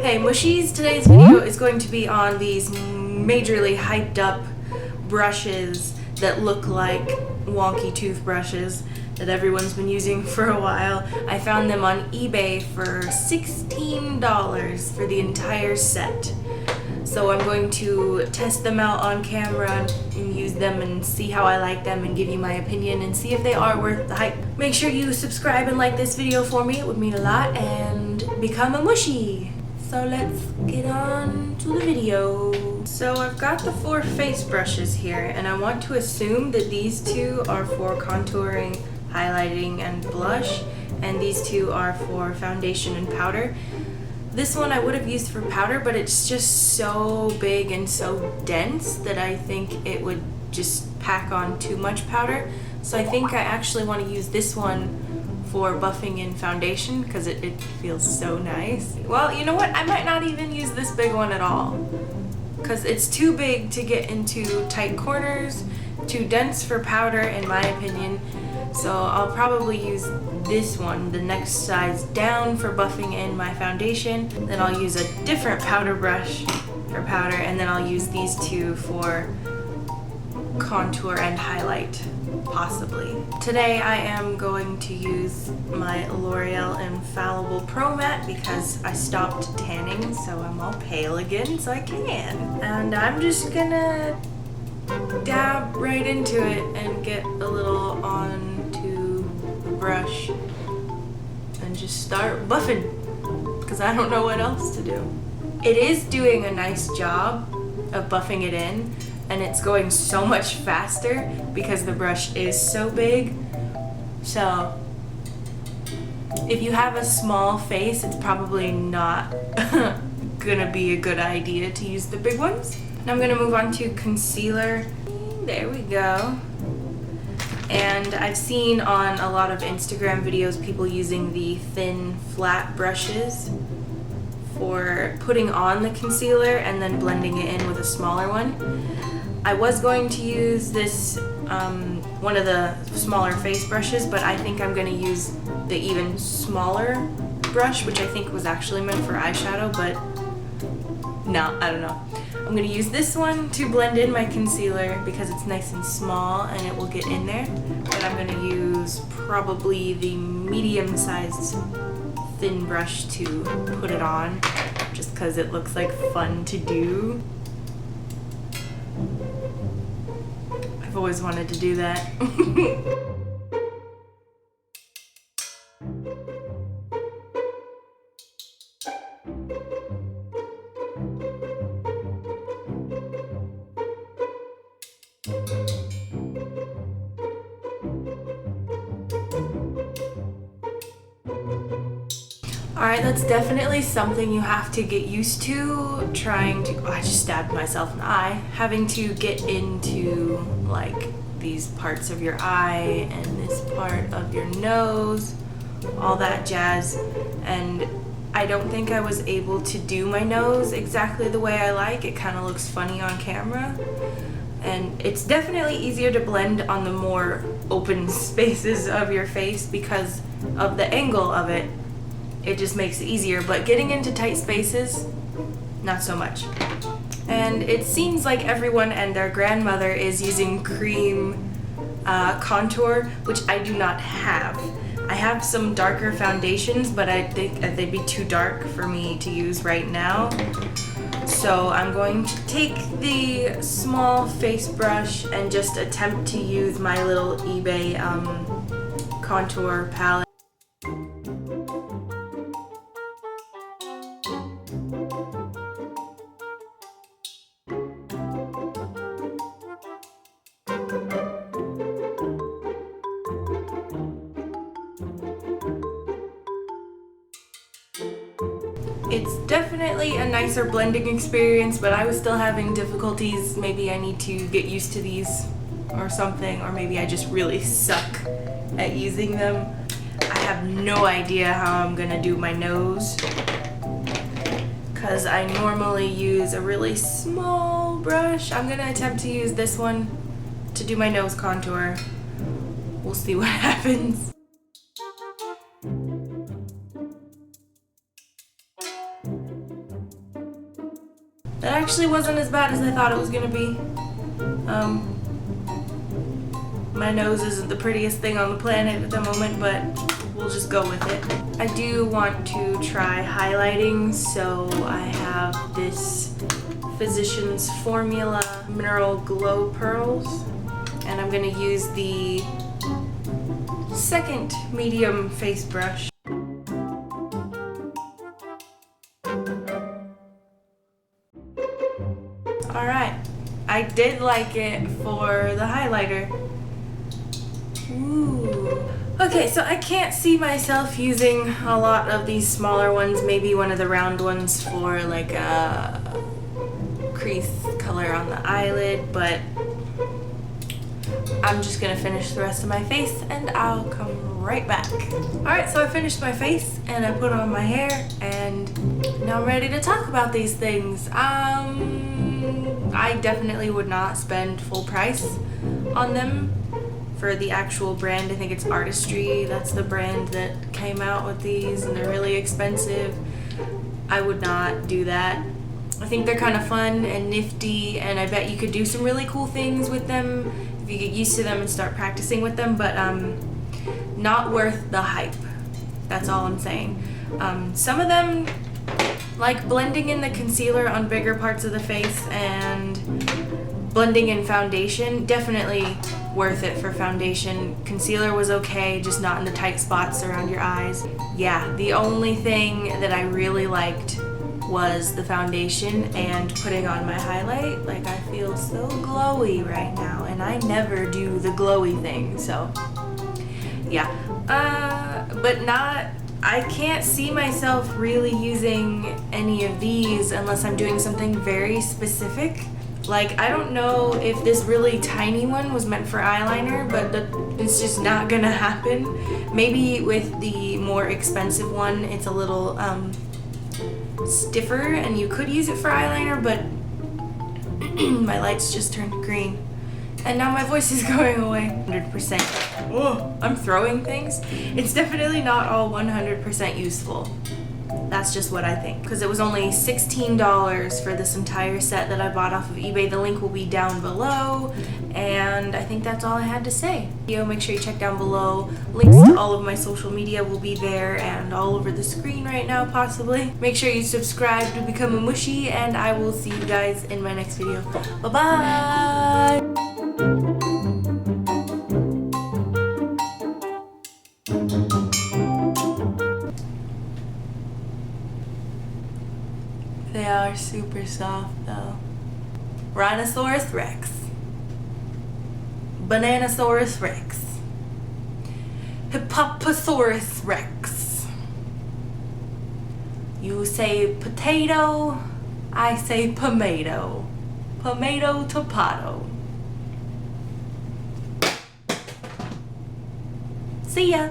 Hey Mushies, today's video is going to be on these majorly hyped up brushes that look like wonky toothbrushes that everyone's been using for a while. I found them on eBay for $16 for the entire set. So I'm going to test them out on camera and use them and see how I like them and give you my opinion and see if they are worth the hype. Make sure you subscribe and like this video for me, it would mean a lot, and become a mushie. So let's get on to the video. So I've got the 4 face brushes here, and I want to assume that these 2 are for contouring, highlighting, and blush, and these 2 are for foundation and powder. This one I would have used for powder, but it's just so big and so dense that I think it would just pack on too much powder. So I think I actually want to use this one for buffing in foundation because it feels so nice. Well, you know what? I might not even use this big one at all because it's too big to get into tight corners, too dense for powder in my opinion. So I'll probably use this one, the next size down, for buffing in my foundation. Then I'll use a different powder brush for powder, and then I'll use these 2 for contour and highlight, possibly. Today I am going to use my L'Oreal Infallible Pro Matte because I stopped tanning, so I'm all pale again, so I can. And I'm just gonna dab right into it and get a little onto the brush and just start buffing because I don't know what else to do. It is doing a nice job of buffing it in, and it's going so much faster because the brush is so big. So if you have a small face, it's probably not gonna be a good idea to use the big ones. Now I'm gonna move on to concealer. There we go. And I've seen on a lot of Instagram videos people using the thin flat brushes for putting on the concealer and then blending it in with a smaller one. I was going to use this one of the smaller face brushes, but I think I'm gonna use the even smaller brush, which I think was actually meant for eyeshadow, but no, I don't know. I'm gonna use this one to blend in my concealer because it's nice and small and it will get in there. But I'm gonna use probably the medium-sized thin brush to put it on, just because it looks like fun to do. I've always wanted to do that. Alright, that's definitely something you have to get used to, trying to, I just stabbed myself in the eye, having to get into like these parts of your eye and this part of your nose, all that jazz. And I don't think I was able to do my nose exactly the way I like. It kind of looks funny on camera. And it's definitely easier to blend on the more open spaces of your face because of the angle of it. It just makes it easier, but getting into tight spaces, not so much. And it seems like everyone and their grandmother is using cream contour, which I do not have. I have some darker foundations, but I think they'd be too dark for me to use right now. So I'm going to take the small face brush and just attempt to use my little eBay contour palette. It's definitely a nicer blending experience, but I was still having difficulties. Maybe I need to get used to these or something, or maybe I just really suck at using them. I have no idea how I'm gonna do my nose because I normally use a really small brush. I'm gonna attempt to use this one to do my nose contour. We'll see what happens. That actually wasn't as bad as I thought it was gonna be. My nose isn't the prettiest thing on the planet at the moment, but we'll just go with it. I do want to try highlighting, so I have this Physicians Formula Mineral Glow Pearls, and I'm gonna use the second medium face brush. Alright, I did like it for the highlighter. Ooh. Okay, so I can't see myself using a lot of these smaller ones, maybe one of the round ones for like a crease color on the eyelid, but I'm just gonna finish the rest of my face and I'll come right back. Alright, so I finished my face and I put on my hair and now I'm ready to talk about these things. I definitely would not spend full price on them for the actual brand. I think it's Artistry. That's the brand that came out with these, and they're really expensive. I would not do that. I think they're kind of fun and nifty, and I bet you could do some really cool things with them if you get used to them and start practicing with them, but not worth the hype. That's all I'm saying. Some of them, like blending in the concealer on bigger parts of the face and blending in foundation, definitely worth it for foundation. Concealer was okay, just not in the tight spots around your eyes. Yeah, the only thing that I really liked was the foundation and putting on my highlight. Like, I feel so glowy right now, and I never do the glowy thing, so yeah. But I can't see myself really using any of these unless I'm doing something very specific. Like, I don't know if this really tiny one was meant for eyeliner, but it's just not gonna happen. Maybe with the more expensive one, it's a little stiffer and you could use it for eyeliner, but my lights just turned green. And now my voice is going away. 100%. Oh, I'm throwing things. It's definitely not all 100% useful. That's just what I think. Because it was only $16 for this entire set that I bought off of eBay. The link will be down below. And I think that's all I had to say. Make sure you check down below. Links to all of my social media will be there and all over the screen right now, possibly. Make sure you subscribe to become a mushy, and I will see you guys in my next video. Bye-bye! They are super soft though. Rhinoceros Rex. Bananasaurus Rex. Hippoposaurus Rex. You say potato, I say tomato. Tomato tomato. See ya.